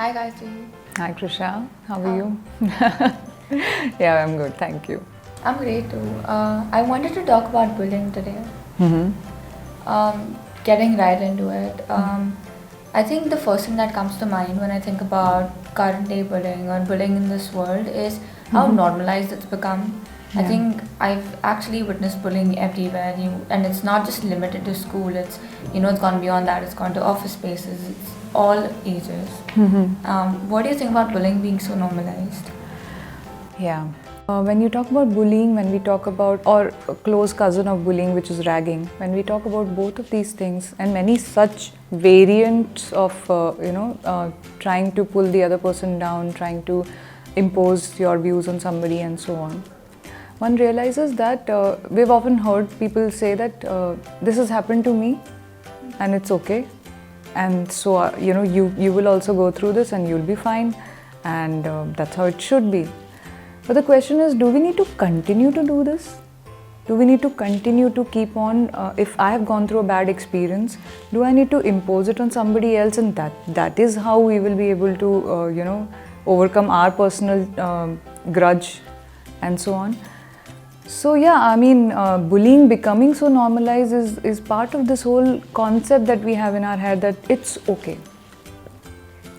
Hi Gayatri. Hi Krisha, how are How- you? Yeah, I'm good, thank you. I'm great too. I wanted to talk about bullying today. Getting right into it. I think the first thing that comes to mind when I think about current day bullying or bullying in this world is how normalized it's become. I Yeah. think I've actually witnessed bullying everywhere, and it's not just limited to school. It's gone beyond that. It's gone to office spaces. It's all ages. What do you think about bullying being so normalized? Yeah. When you talk about bullying, when we talk about, or a close cousin of bullying, which is ragging, when we talk about both of these things and many such variants of, trying to pull the other person down, trying to impose your views on somebody and so on, one realizes that we've often heard people say that this has happened to me and it's okay. And so, you will also go through this and you'll be fine. And that's how it should be. But the question is, do we need to continue to do this? Do we need to continue to keep on? If I have gone through a bad experience, do I need to impose it on somebody else? And that is how we will be able to, overcome our personal grudge and so on. So yeah, I mean, bullying becoming so normalized is part of this whole concept that we have in our head that it's okay.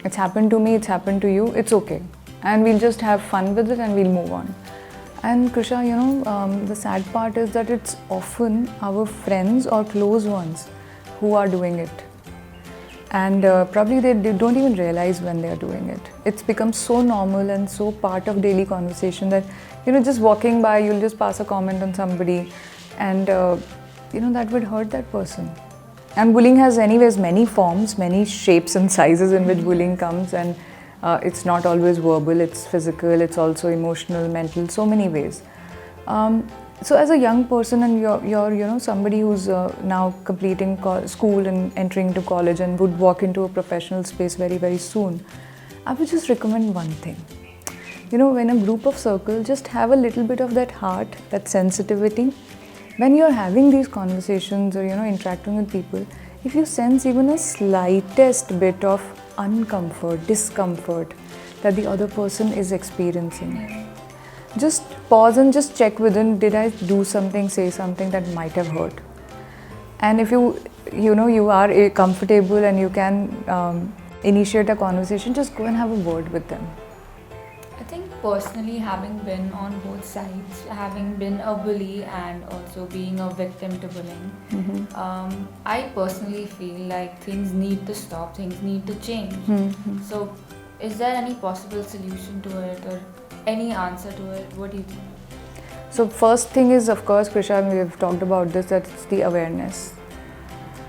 It's happened to me, it's happened to you, it's okay. And we'll just have fun with it and we'll move on. And Krisha, the sad part is that it's often our friends or close ones who are doing it. And probably they don't even realize when they are doing it. It's become so normal and so part of daily conversation that, just walking by, you'll just pass a comment on somebody and, that would hurt that person. And bullying has anyways many forms, many shapes and sizes in which bullying comes, and it's not always verbal, it's physical, it's also emotional, mental, so many ways. So as a young person and you're somebody who's now completing school and entering into college and would walk into a professional space very, very soon, I would just recommend one thing. In a group of circle, just have a little bit of that heart, that sensitivity. When you're having these conversations or, interacting with people, if you sense even a slightest bit of uncomfort, discomfort that the other person is experiencing, just pause and just check within, did I do something, say something that might have hurt? And if you are comfortable and you can initiate a conversation, just go and have a word with them. I think personally, having been on both sides, having been a bully and also being a victim to bullying, I personally feel like things need to stop, things need to change. So, is there any possible solution to it or any answer to it? What do you think? So first thing is, of course, Krisha, we've talked about this, that it's the awareness.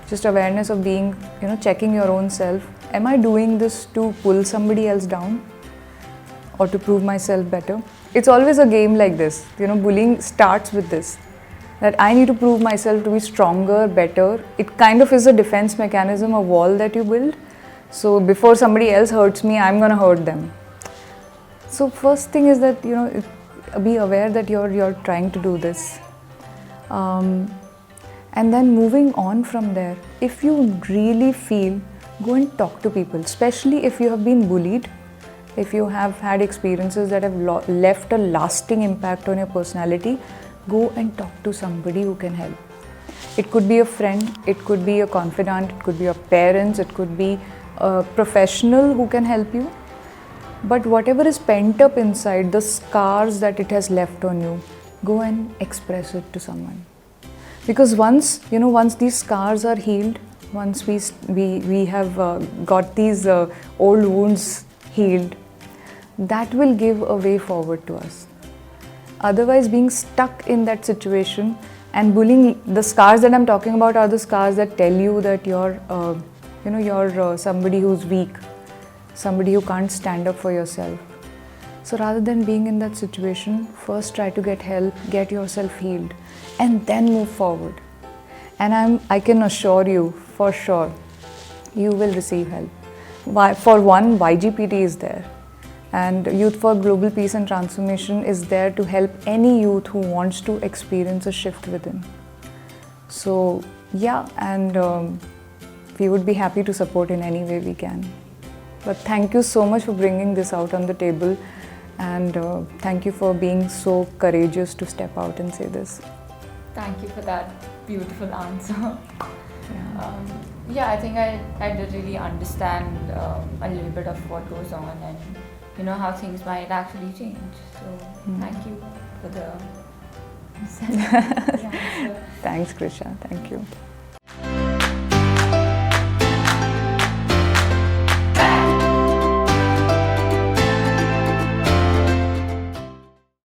Just awareness of being, checking your own self. Am I doing this to pull somebody else down or to prove myself better? It's always a game like this. Bullying starts with this, that I need to prove myself to be stronger, better. It kind of is a defense mechanism, a wall that you build. So before somebody else hurts me, I'm going to hurt them. So first thing is that, be aware that you're trying to do this. And then moving on from there, if you really feel, go and talk to people, especially if you have been bullied, if you have had experiences that have left a lasting impact on your personality, go and talk to somebody who can help. It could be a friend, it could be a confidant, it could be your parents, it could be a professional who can help you. But whatever is pent up inside, the scars that it has left on you, go and express it to someone. Because once these scars are healed, once we have got these old wounds healed, that will give a way forward to us. Otherwise, being stuck in that situation and bullying, the scars that I'm talking about are the scars that tell you that you're somebody who's weak, somebody who can't stand up for yourself. So rather than being in that situation, first try to get help, get yourself healed, and then move forward. And I can assure you, for sure, you will receive help. For one, YGPT is there. And Youth for Global Peace and Transformation is there to help any youth who wants to experience a shift within. So yeah, and we would be happy to support in any way we can. But thank you so much for bringing this out on the table, and thank you for being so courageous to step out and say this. Thank you for that beautiful answer. Yeah. Yeah, I think I did really understand a little bit of what goes on and how things might actually change. So thank you for the answer. Thanks, Krisha. Thank you.